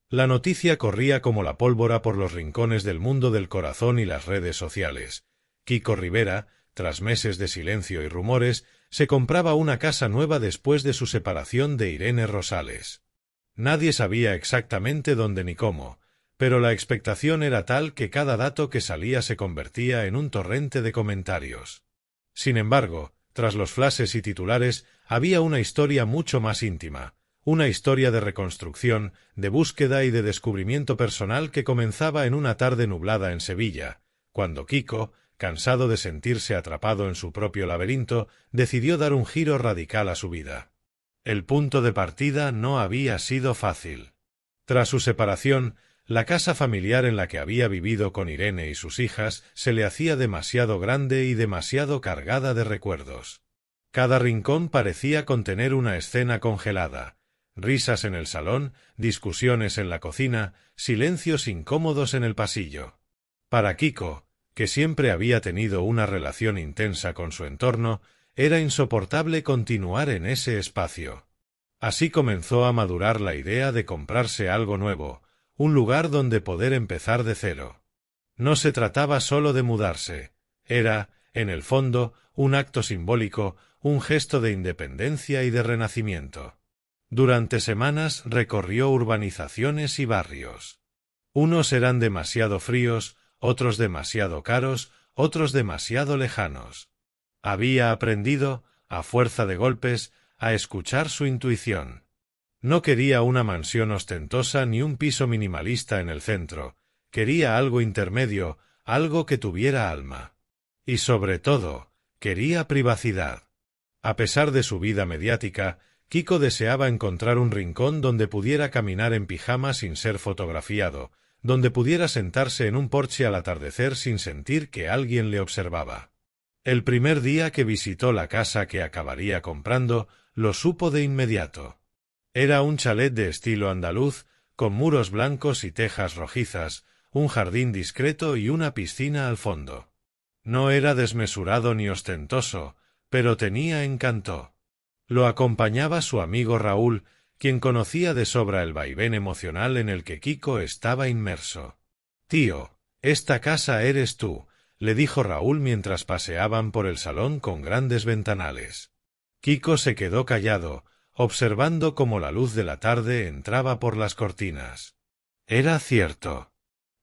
La noticia corría como la pólvora por los rincones del mundo del corazón y las redes sociales. Kiko Rivera, tras meses de silencio y rumores, se compraba una casa nueva después de su separación de Irene Rosales. Nadie sabía exactamente dónde ni cómo, pero la expectación era tal que cada dato que salía se convertía en un torrente de comentarios. Sin embargo, tras los flashes y titulares, había una historia mucho más íntima, una historia de reconstrucción, de búsqueda y de descubrimiento personal que comenzaba en una tarde nublada en Sevilla, cuando Kiko, cansado de sentirse atrapado en su propio laberinto, decidió dar un giro radical a su vida. El punto de partida no había sido fácil. Tras su separación, la casa familiar en la que había vivido con Irene y sus hijas se le hacía demasiado grande y demasiado cargada de recuerdos. Cada rincón parecía contener una escena congelada. Risas en el salón, discusiones en la cocina, silencios incómodos en el pasillo. Para Kiko, que siempre había tenido una relación intensa con su entorno, era insoportable continuar en ese espacio. Así comenzó a madurar la idea de comprarse algo nuevo, un lugar donde poder empezar de cero. No se trataba solo de mudarse, era, en el fondo, un acto simbólico, un gesto de independencia y de renacimiento. Durante semanas recorrió urbanizaciones y barrios. Unos eran demasiado fríos, otros demasiado caros, otros demasiado lejanos. Había aprendido, a fuerza de golpes, a escuchar su intuición. No quería una mansión ostentosa ni un piso minimalista en el centro, quería algo intermedio, algo que tuviera alma. Y sobre todo, quería privacidad. A pesar de su vida mediática, Kiko deseaba encontrar un rincón donde pudiera caminar en pijama sin ser fotografiado, donde pudiera sentarse en un porche al atardecer sin sentir que alguien le observaba. El primer día que visitó la casa que acabaría comprando, lo supo de inmediato. Era un chalet de estilo andaluz, con muros blancos y tejas rojizas, un jardín discreto y una piscina al fondo. No era desmesurado ni ostentoso, pero tenía encanto. Lo acompañaba su amigo Raúl, quien conocía de sobra el vaivén emocional en el que Kiko estaba inmerso. «Tío, esta casa eres tú», le dijo Raúl mientras paseaban por el salón con grandes ventanales. Kiko se quedó callado, observando cómo la luz de la tarde entraba por las cortinas. Era cierto.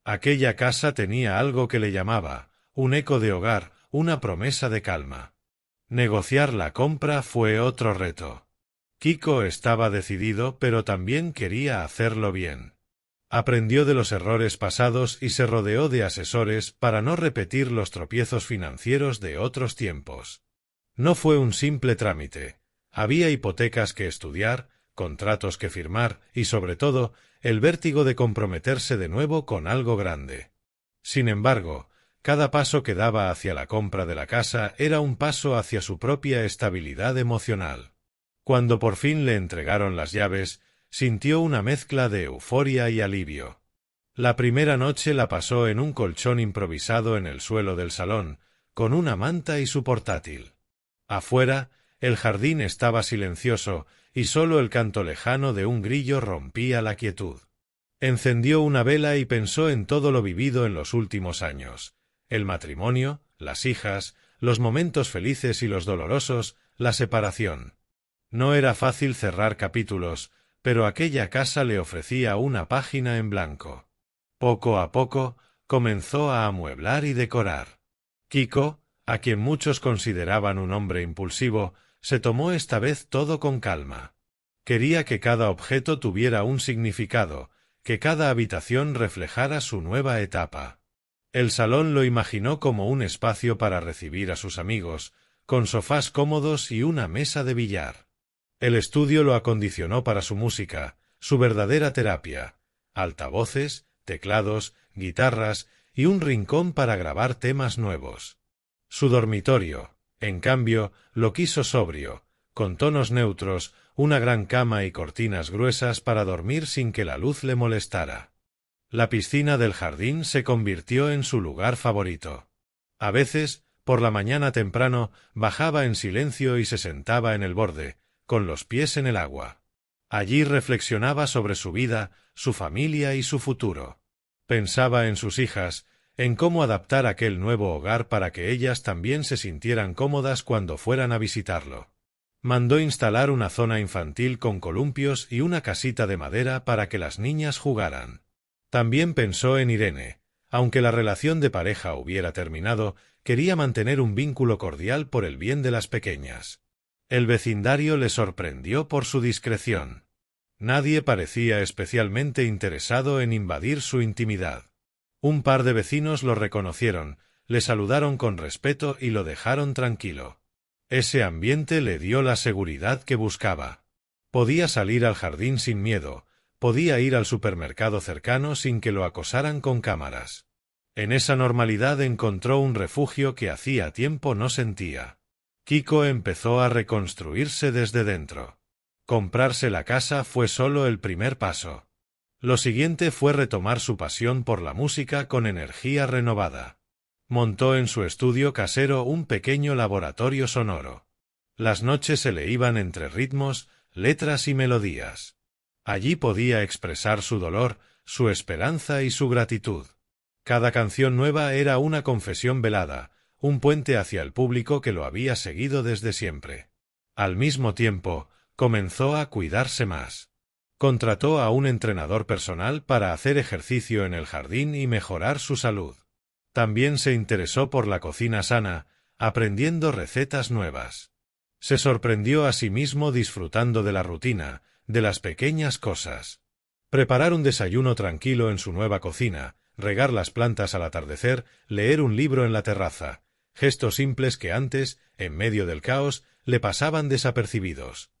Aquella casa tenía algo que le llamaba, un eco de hogar, una promesa de calma. Negociar la compra fue otro reto. Kiko estaba decidido, pero también quería hacerlo bien. Aprendió de los errores pasados y se rodeó de asesores para no repetir los tropiezos financieros de otros tiempos. No fue un simple trámite. Había hipotecas que estudiar, contratos que firmar y, sobre todo, el vértigo de comprometerse de nuevo con algo grande. Sin embargo, cada paso que daba hacia la compra de la casa era un paso hacia su propia estabilidad emocional. Cuando por fin le entregaron las llaves, sintió una mezcla de euforia y alivio. La primera noche la pasó en un colchón improvisado en el suelo del salón, con una manta y su portátil. Afuera, el jardín estaba silencioso y solo el canto lejano de un grillo rompía la quietud. Encendió una vela y pensó en todo lo vivido en los últimos años: el matrimonio, las hijas, los momentos felices y los dolorosos, la separación. No era fácil cerrar capítulos, pero aquella casa le ofrecía una página en blanco. Poco a poco, comenzó a amueblar y decorar. Kiko, a quien muchos consideraban un hombre impulsivo, se tomó esta vez todo con calma. Quería que cada objeto tuviera un significado, que cada habitación reflejara su nueva etapa. El salón lo imaginó como un espacio para recibir a sus amigos, con sofás cómodos y una mesa de billar. El estudio lo acondicionó para su música, su verdadera terapia: altavoces, teclados, guitarras y un rincón para grabar temas nuevos. Su dormitorio, en cambio, lo quiso sobrio, con tonos neutros, una gran cama y cortinas gruesas para dormir sin que la luz le molestara. La piscina del jardín se convirtió en su lugar favorito. A veces, por la mañana temprano, bajaba en silencio y se sentaba en el borde, con los pies en el agua. Allí reflexionaba sobre su vida, su familia y su futuro. Pensaba en sus hijas, en cómo adaptar aquel nuevo hogar para que ellas también se sintieran cómodas cuando fueran a visitarlo. Mandó instalar una zona infantil con columpios y una casita de madera para que las niñas jugaran. También pensó en Irene. Aunque la relación de pareja hubiera terminado, quería mantener un vínculo cordial por el bien de las pequeñas. El vecindario le sorprendió por su discreción. Nadie parecía especialmente interesado en invadir su intimidad. Un par de vecinos lo reconocieron, le saludaron con respeto y lo dejaron tranquilo. Ese ambiente le dio la seguridad que buscaba. Podía salir al jardín sin miedo, podía ir al supermercado cercano sin que lo acosaran con cámaras. En esa normalidad encontró un refugio que hacía tiempo no sentía. Kiko empezó a reconstruirse desde dentro. Comprarse la casa fue solo el primer paso. Lo siguiente fue retomar su pasión por la música con energía renovada. Montó en su estudio casero un pequeño laboratorio sonoro. Las noches se le iban entre ritmos, letras y melodías. Allí podía expresar su dolor, su esperanza y su gratitud. Cada canción nueva era una confesión velada, un puente hacia el público que lo había seguido desde siempre. Al mismo tiempo, comenzó a cuidarse más. Contrató a un entrenador personal para hacer ejercicio en el jardín y mejorar su salud. También se interesó por la cocina sana, aprendiendo recetas nuevas. Se sorprendió a sí mismo disfrutando de la rutina, de las pequeñas cosas. Preparar un desayuno tranquilo en su nueva cocina, regar las plantas al atardecer, leer un libro en la terraza, gestos simples que antes, en medio del caos, le pasaban desapercibidos.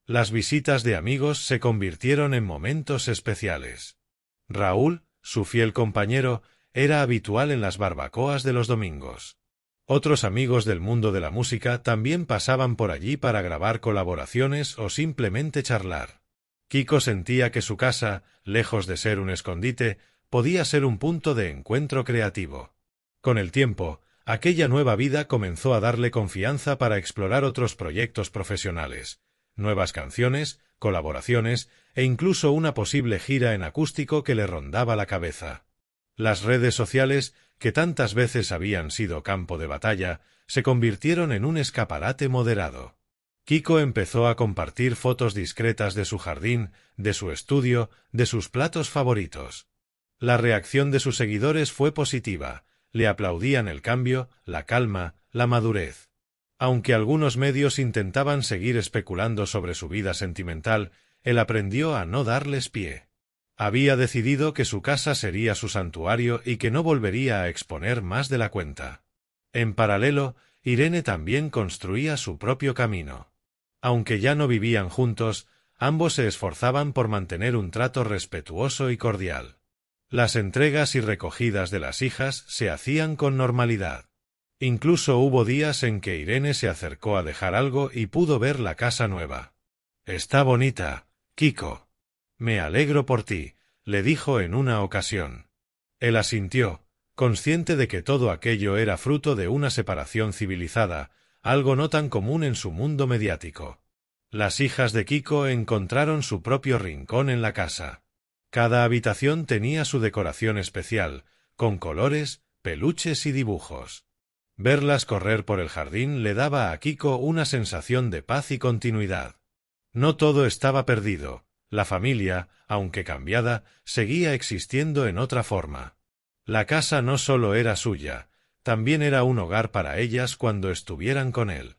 Las visitas de amigos se convirtieron en momentos especiales. Raúl, su fiel compañero, era habitual en las barbacoas de los domingos. Otros amigos del mundo de la música también pasaban por allí para grabar colaboraciones o simplemente charlar. Kiko sentía que su casa, lejos de ser un escondite, podía ser un punto de encuentro creativo. Con el tiempo, aquella nueva vida comenzó a darle confianza para explorar otros proyectos profesionales, nuevas canciones, colaboraciones e incluso una posible gira en acústico que le rondaba la cabeza. Las redes sociales, que tantas veces habían sido campo de batalla, se convirtieron en un escaparate moderado. Kiko empezó a compartir fotos discretas de su jardín, de su estudio, de sus platos favoritos. La reacción de sus seguidores fue positiva, le aplaudían el cambio, la calma, la madurez. Aunque algunos medios intentaban seguir especulando sobre su vida sentimental, él aprendió a no darles pie. Había decidido que su casa sería su santuario y que no volvería a exponer más de la cuenta. En paralelo, Irene también construía su propio camino. Aunque ya no vivían juntos, ambos se esforzaban por mantener un trato respetuoso y cordial. Las entregas y recogidas de las hijas se hacían con normalidad. Incluso hubo días en que Irene se acercó a dejar algo y pudo ver la casa nueva. «Está bonita, Kiko. Me alegro por ti», le dijo en una ocasión. Él asintió, consciente de que todo aquello era fruto de una separación civilizada, algo no tan común en su mundo mediático. Las hijas de Kiko encontraron su propio rincón en la casa. Cada habitación tenía su decoración especial, con colores, peluches y dibujos. Verlas correr por el jardín le daba a Kiko una sensación de paz y continuidad. No todo estaba perdido. La familia, aunque cambiada, seguía existiendo en otra forma. La casa no solo era suya, también era un hogar para ellas cuando estuvieran con él.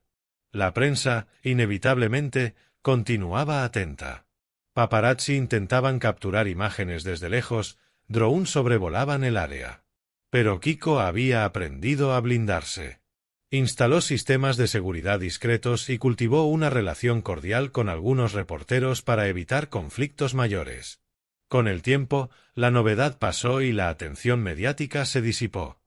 La prensa, inevitablemente, continuaba atenta. Paparazzi intentaban capturar imágenes desde lejos, drones sobrevolaban el área. Pero Kiko había aprendido a blindarse. Instaló sistemas de seguridad discretos y cultivó una relación cordial con algunos reporteros para evitar conflictos mayores. Con el tiempo, la novedad pasó y la atención mediática se disipó.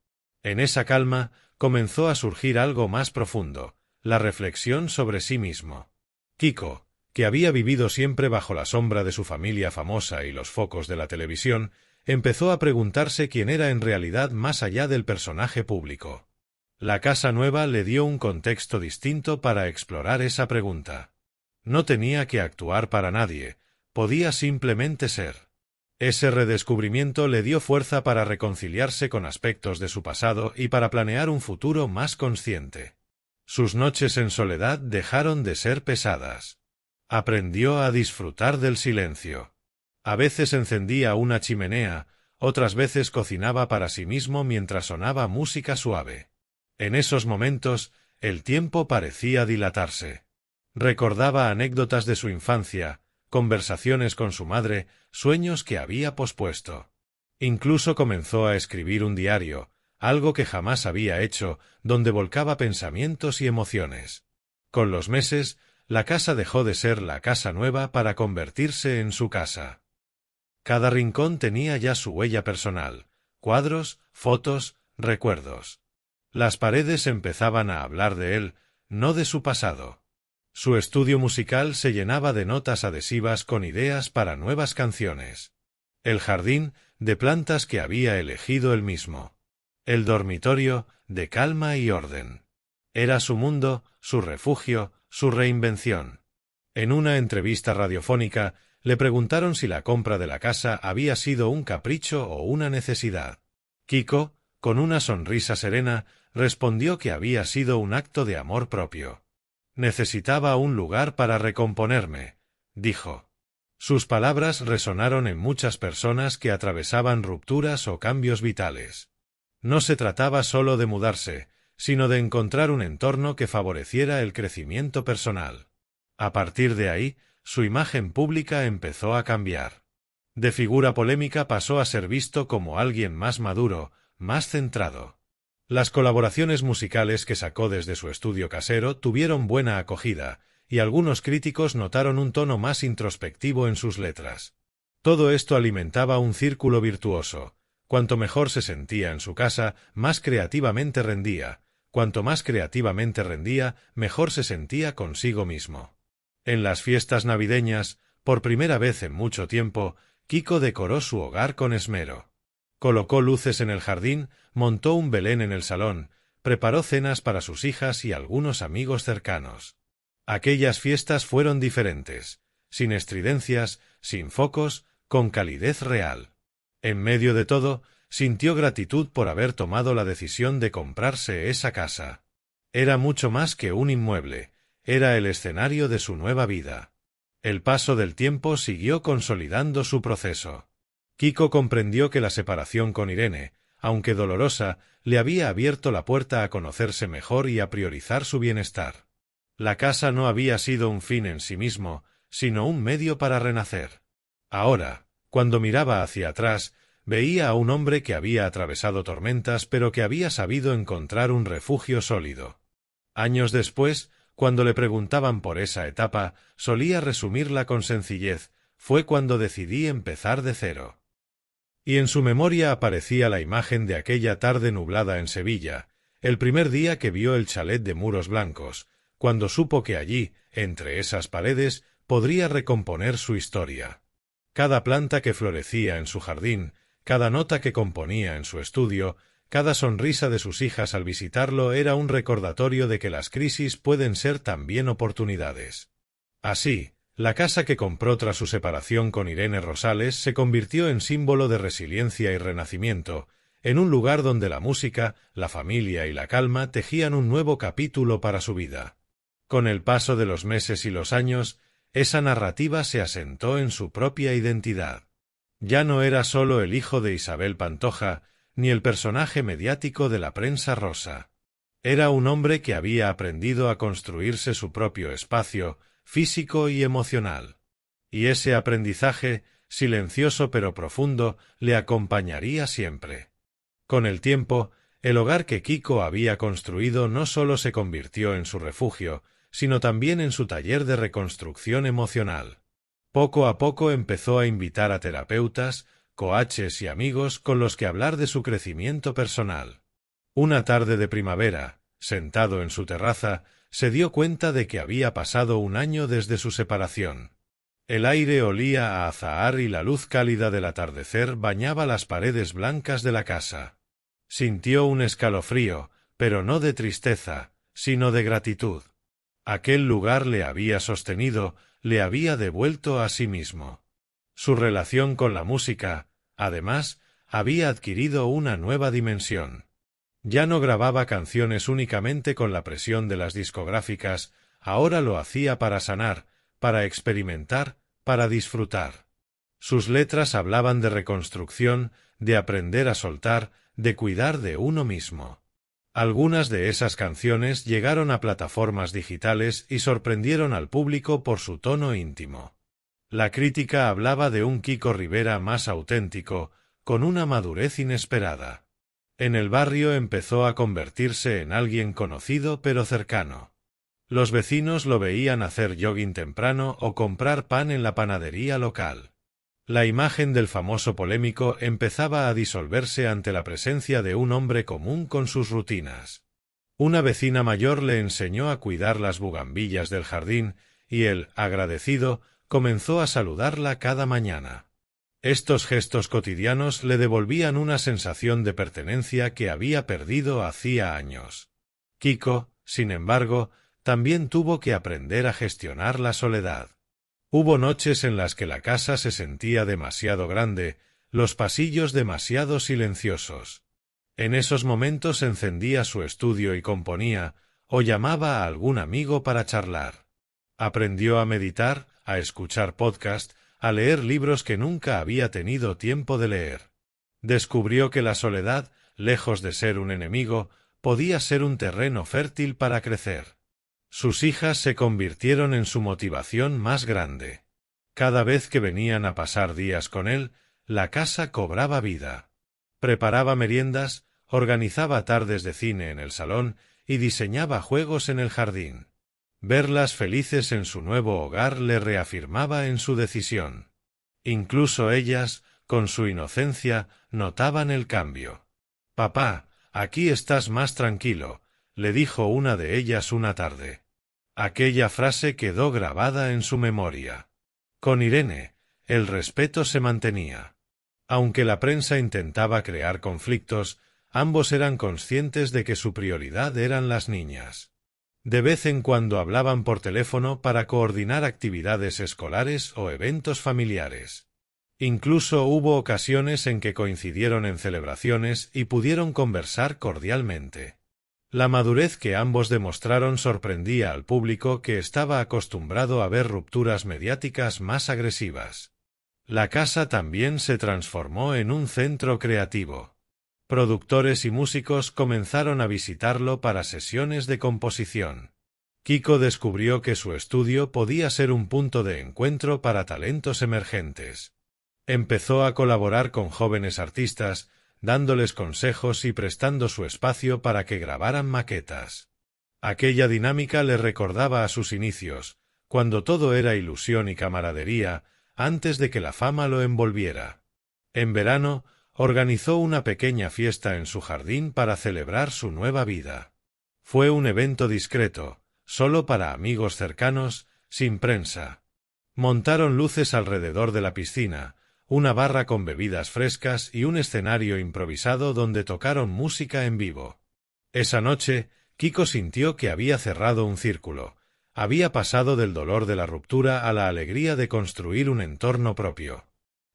En esa calma, comenzó a surgir algo más profundo, la reflexión sobre sí mismo. Kiko, que había vivido siempre bajo la sombra de su familia famosa y los focos de la televisión, empezó a preguntarse quién era en realidad más allá del personaje público. La casa nueva le dio un contexto distinto para explorar esa pregunta. No tenía que actuar para nadie, podía simplemente ser. Ese redescubrimiento le dio fuerza para reconciliarse con aspectos de su pasado y para planear un futuro más consciente. Sus noches en soledad dejaron de ser pesadas. Aprendió a disfrutar del silencio. A veces encendía una chimenea, otras veces cocinaba para sí mismo mientras sonaba música suave. En esos momentos, el tiempo parecía dilatarse. Recordaba anécdotas de su infancia, conversaciones con su madre, sueños que había pospuesto. Incluso comenzó a escribir un diario, algo que jamás había hecho, donde volcaba pensamientos y emociones. Con los meses, la casa dejó de ser la casa nueva para convertirse en su casa. Cada rincón tenía ya su huella personal, cuadros, fotos, recuerdos. Las paredes empezaban a hablar de él, no de su pasado. Su estudio musical se llenaba de notas adhesivas con ideas para nuevas canciones. El jardín, de plantas que había elegido él mismo. El dormitorio, de calma y orden. Era su mundo, su refugio, su reinvención. En una entrevista radiofónica, le preguntaron si la compra de la casa había sido un capricho o una necesidad. Kiko, con una sonrisa serena, respondió que había sido un acto de amor propio. Necesitaba un lugar para recomponerme, dijo. Sus palabras resonaron en muchas personas que atravesaban rupturas o cambios vitales. No se trataba solo de mudarse, sino de encontrar un entorno que favoreciera el crecimiento personal. A partir de ahí, su imagen pública empezó a cambiar. De figura polémica pasó a ser visto como alguien más maduro, más centrado. Las colaboraciones musicales que sacó desde su estudio casero tuvieron buena acogida, y algunos críticos notaron un tono más introspectivo en sus letras. Todo esto alimentaba un círculo virtuoso. Cuanto mejor se sentía en su casa, más creativamente rendía. Cuanto más creativamente rendía, mejor se sentía consigo mismo. En las fiestas navideñas, por primera vez en mucho tiempo, Kiko decoró su hogar con esmero. Colocó luces en el jardín, montó un Belén en el salón, preparó cenas para sus hijas y algunos amigos cercanos. Aquellas fiestas fueron diferentes, sin estridencias, sin focos, con calidez real. En medio de todo, sintió gratitud por haber tomado la decisión de comprarse esa casa. Era mucho más que un inmueble, era el escenario de su nueva vida. El paso del tiempo siguió consolidando su proceso. Kiko comprendió que la separación con Irene, aunque dolorosa, le había abierto la puerta a conocerse mejor y a priorizar su bienestar. La casa no había sido un fin en sí mismo, sino un medio para renacer. Ahora, cuando miraba hacia atrás, veía a un hombre que había atravesado tormentas pero que había sabido encontrar un refugio sólido. Años después, cuando le preguntaban por esa etapa, solía resumirla con sencillez: fue cuando decidí empezar de cero. Y en su memoria aparecía la imagen de aquella tarde nublada en Sevilla, el primer día que vio el chalet de muros blancos, cuando supo que allí, entre esas paredes, podría recomponer su historia. Cada planta que florecía en su jardín, cada nota que componía en su estudio, cada sonrisa de sus hijas al visitarlo era un recordatorio de que las crisis pueden ser también oportunidades. Así, la casa que compró tras su separación con Irene Rosales se convirtió en símbolo de resiliencia y renacimiento, en un lugar donde la música, la familia y la calma tejían un nuevo capítulo para su vida. Con el paso de los meses y los años, esa narrativa se asentó en su propia identidad. Ya no era solo el hijo de Isabel Pantoja, ni el personaje mediático de la prensa rosa. Era un hombre que había aprendido a construirse su propio espacio, físico y emocional. Y ese aprendizaje, silencioso pero profundo, le acompañaría siempre. Con el tiempo, el hogar que Kiko había construido no solo se convirtió en su refugio, sino también en su taller de reconstrucción emocional. Poco a poco empezó a invitar a terapeutas, coaches y amigos con los que hablar de su crecimiento personal. Una tarde de primavera, sentado en su terraza, se dio cuenta de que había pasado un año desde su separación. El aire olía a azahar y la luz cálida del atardecer bañaba las paredes blancas de la casa. Sintió un escalofrío, pero no de tristeza, sino de gratitud. Aquel lugar le había sostenido, le había devuelto a sí mismo. Su relación con la música, además, había adquirido una nueva dimensión. Ya no grababa canciones únicamente con la presión de las discográficas, ahora lo hacía para sanar, para experimentar, para disfrutar. Sus letras hablaban de reconstrucción, de aprender a soltar, de cuidar de uno mismo. Algunas de esas canciones llegaron a plataformas digitales y sorprendieron al público por su tono íntimo. La crítica hablaba de un Kiko Rivera más auténtico, con una madurez inesperada. En el barrio empezó a convertirse en alguien conocido pero cercano. Los vecinos lo veían hacer jogging temprano o comprar pan en la panadería local. La imagen del famoso polémico empezaba a disolverse ante la presencia de un hombre común con sus rutinas. Una vecina mayor le enseñó a cuidar las bugambillas del jardín y él, agradecido, comenzó a saludarla cada mañana. Estos gestos cotidianos le devolvían una sensación de pertenencia que había perdido hacía años. Kiko, sin embargo, también tuvo que aprender a gestionar la soledad. Hubo noches en las que la casa se sentía demasiado grande, los pasillos demasiado silenciosos. En esos momentos encendía su estudio y componía, o llamaba a algún amigo para charlar. Aprendió a meditar, a escuchar podcast, a leer libros que nunca había tenido tiempo de leer. Descubrió que la soledad, lejos de ser un enemigo, podía ser un terreno fértil para crecer. Sus hijas se convirtieron en su motivación más grande. Cada vez que venían a pasar días con él, la casa cobraba vida. Preparaba meriendas, organizaba tardes de cine en el salón y diseñaba juegos en el jardín. Verlas felices en su nuevo hogar le reafirmaba en su decisión. Incluso ellas, con su inocencia, notaban el cambio. «Papá, aquí estás más tranquilo», le dijo una de ellas una tarde. Aquella frase quedó grabada en su memoria. Con Irene, el respeto se mantenía. Aunque la prensa intentaba crear conflictos, ambos eran conscientes de que su prioridad eran las niñas. De vez en cuando hablaban por teléfono para coordinar actividades escolares o eventos familiares. Incluso hubo ocasiones en que coincidieron en celebraciones y pudieron conversar cordialmente. La madurez que ambos demostraron sorprendía al público que estaba acostumbrado a ver rupturas mediáticas más agresivas. La casa también se transformó en un centro creativo. Productores y músicos comenzaron a visitarlo para sesiones de composición. Kiko descubrió que su estudio podía ser un punto de encuentro para talentos emergentes. Empezó a colaborar con jóvenes artistas, dándoles consejos y prestando su espacio para que grabaran maquetas. Aquella dinámica le recordaba a sus inicios, cuando todo era ilusión y camaradería, antes de que la fama lo envolviera. En verano, organizó una pequeña fiesta en su jardín para celebrar su nueva vida. Fue un evento discreto, solo para amigos cercanos, sin prensa. Montaron luces alrededor de la piscina, una barra con bebidas frescas y un escenario improvisado donde tocaron música en vivo. Esa noche, Kiko sintió que había cerrado un círculo. Había pasado del dolor de la ruptura a la alegría de construir un entorno propio.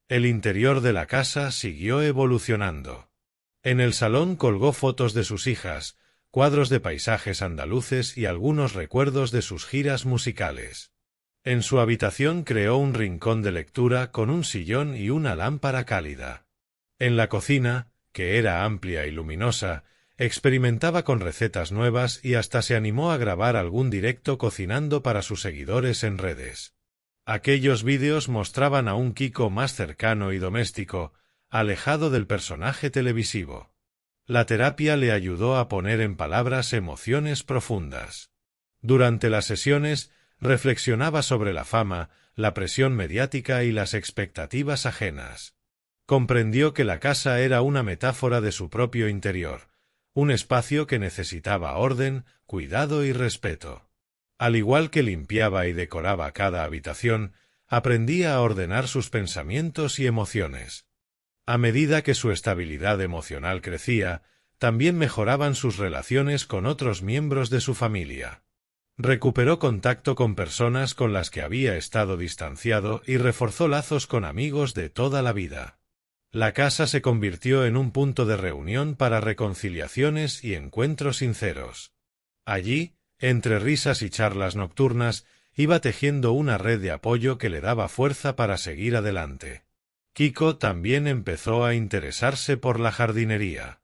El interior de la casa siguió evolucionando. En el salón colgó fotos de sus hijas, cuadros de paisajes andaluces y algunos recuerdos de sus giras musicales. En su habitación creó un rincón de lectura con un sillón y una lámpara cálida. En la cocina, que era amplia y luminosa, experimentaba con recetas nuevas y hasta se animó a grabar algún directo cocinando para sus seguidores en redes. Aquellos vídeos mostraban a un Kiko más cercano y doméstico, alejado del personaje televisivo. La terapia le ayudó a poner en palabras emociones profundas. Durante las sesiones, reflexionaba sobre la fama, la presión mediática y las expectativas ajenas. Comprendió que la casa era una metáfora de su propio interior, un espacio que necesitaba orden, cuidado y respeto. Al igual que limpiaba y decoraba cada habitación, aprendía a ordenar sus pensamientos y emociones. A medida que su estabilidad emocional crecía, también mejoraban sus relaciones con otros miembros de su familia. Recuperó contacto con personas con las que había estado distanciado y reforzó lazos con amigos de toda la vida. La casa se convirtió en un punto de reunión para reconciliaciones y encuentros sinceros. Allí, entre risas y charlas nocturnas, iba tejiendo una red de apoyo que le daba fuerza para seguir adelante. Kiko también empezó a interesarse por la jardinería.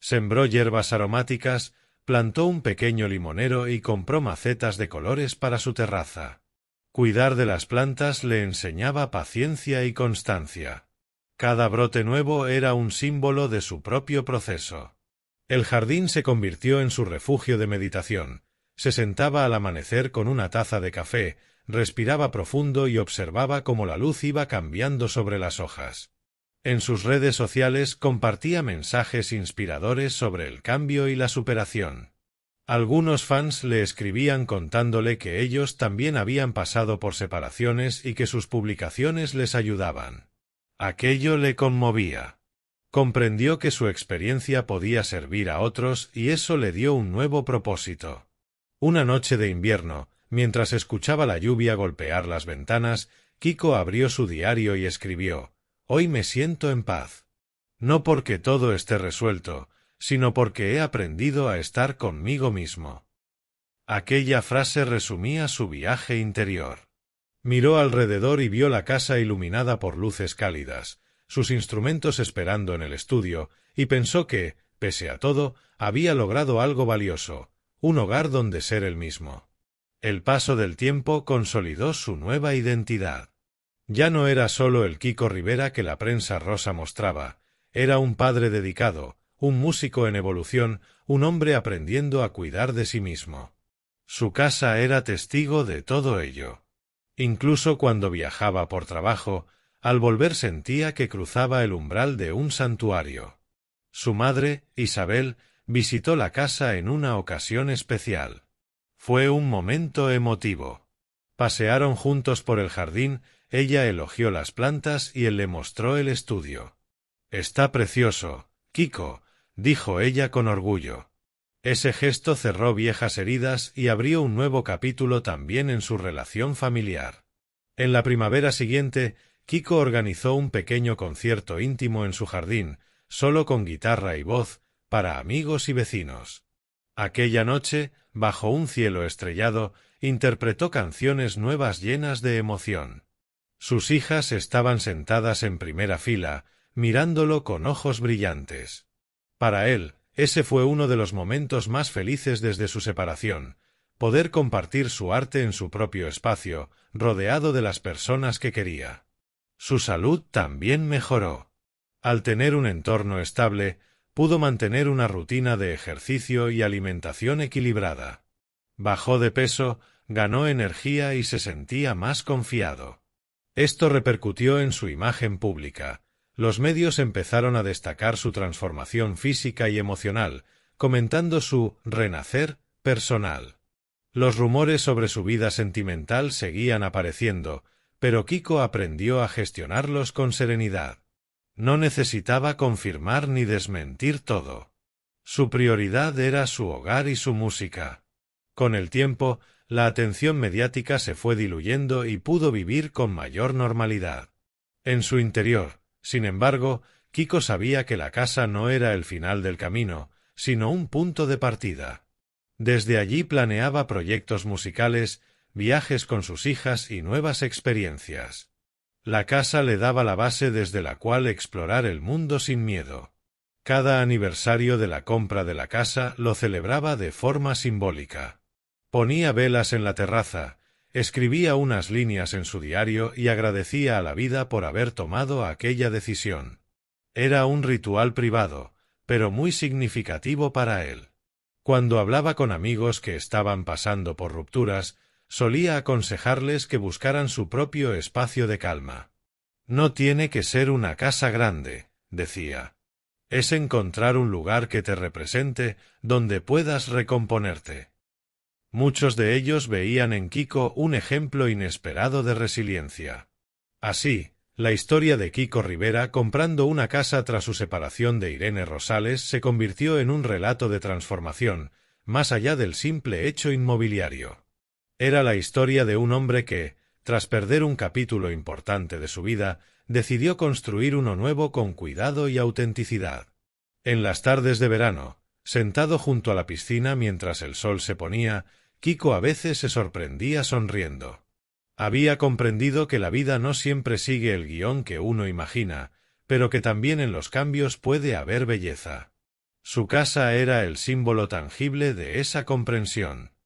Sembró hierbas aromáticas, plantó un pequeño limonero y compró macetas de colores para su terraza. Cuidar de las plantas le enseñaba paciencia y constancia. Cada brote nuevo era un símbolo de su propio proceso. El jardín se convirtió en su refugio de meditación. Se sentaba al amanecer con una taza de café, respiraba profundo y observaba cómo la luz iba cambiando sobre las hojas. En sus redes sociales compartía mensajes inspiradores sobre el cambio y la superación. Algunos fans le escribían contándole que ellos también habían pasado por separaciones y que sus publicaciones les ayudaban. Aquello le conmovía. Comprendió que su experiencia podía servir a otros y eso le dio un nuevo propósito. Una noche de invierno, mientras escuchaba la lluvia golpear las ventanas, Kiko abrió su diario y escribió: «Hoy me siento en paz. No porque todo esté resuelto, sino porque he aprendido a estar conmigo mismo». Aquella frase resumía su viaje interior. Miró alrededor y vio la casa iluminada por luces cálidas, sus instrumentos esperando en el estudio, y pensó que, pese a todo, había logrado algo valioso, un hogar donde ser él mismo. El paso del tiempo consolidó su nueva identidad. Ya no era solo el Kiko Rivera que la prensa rosa mostraba, era un padre dedicado, un músico en evolución, un hombre aprendiendo a cuidar de sí mismo. Su casa era testigo de todo ello. Incluso cuando viajaba por trabajo, al volver sentía que cruzaba el umbral de un santuario. Su madre, Isabel, visitó la casa en una ocasión especial. Fue un momento emotivo. Pasearon juntos por el jardín, ella elogió las plantas y él le mostró el estudio. «Está precioso, Kiko», dijo ella con orgullo. Ese gesto cerró viejas heridas y abrió un nuevo capítulo también en su relación familiar. En la primavera siguiente, Kiko organizó un pequeño concierto íntimo en su jardín, solo con guitarra y voz, para amigos y vecinos. Aquella noche, bajo un cielo estrellado, interpretó canciones nuevas llenas de emoción. Sus hijas estaban sentadas en primera fila, mirándolo con ojos brillantes. Para él, ese fue uno de los momentos más felices desde su separación, poder compartir su arte en su propio espacio, rodeado de las personas que quería. Su salud también mejoró. Al tener un entorno estable, pudo mantener una rutina de ejercicio y alimentación equilibrada. Bajó de peso, ganó energía y se sentía más confiado. Esto repercutió en su imagen pública. Los medios empezaron a destacar su transformación física y emocional, comentando su renacer personal. Los rumores sobre su vida sentimental seguían apareciendo, pero Kiko aprendió a gestionarlos con serenidad. No necesitaba confirmar ni desmentir todo. Su prioridad era su hogar y su música. Con el tiempo, la atención mediática se fue diluyendo y pudo vivir con mayor normalidad. En su interior, sin embargo, Kiko sabía que la casa no era el final del camino, sino un punto de partida. Desde allí planeaba proyectos musicales, viajes con sus hijas y nuevas experiencias. La casa le daba la base desde la cual explorar el mundo sin miedo. Cada aniversario de la compra de la casa lo celebraba de forma simbólica. Ponía velas en la terraza, escribía unas líneas en su diario y agradecía a la vida por haber tomado aquella decisión. Era un ritual privado, pero muy significativo para él. Cuando hablaba con amigos que estaban pasando por rupturas, solía aconsejarles que buscaran su propio espacio de calma. «No tiene que ser una casa grande», decía. «Es encontrar un lugar que te represente, donde puedas recomponerte». Muchos de ellos veían en Kiko un ejemplo inesperado de resiliencia. Así, la historia de Kiko Rivera comprando una casa tras su separación de Irene Rosales se convirtió en un relato de transformación, más allá del simple hecho inmobiliario. Era la historia de un hombre que, tras perder un capítulo importante de su vida, decidió construir uno nuevo con cuidado y autenticidad. En las tardes de verano, sentado junto a la piscina mientras el sol se ponía, Kiko a veces se sorprendía sonriendo. Había comprendido que la vida no siempre sigue el guión que uno imagina, pero que también en los cambios puede haber belleza. Su casa era el símbolo tangible de esa comprensión.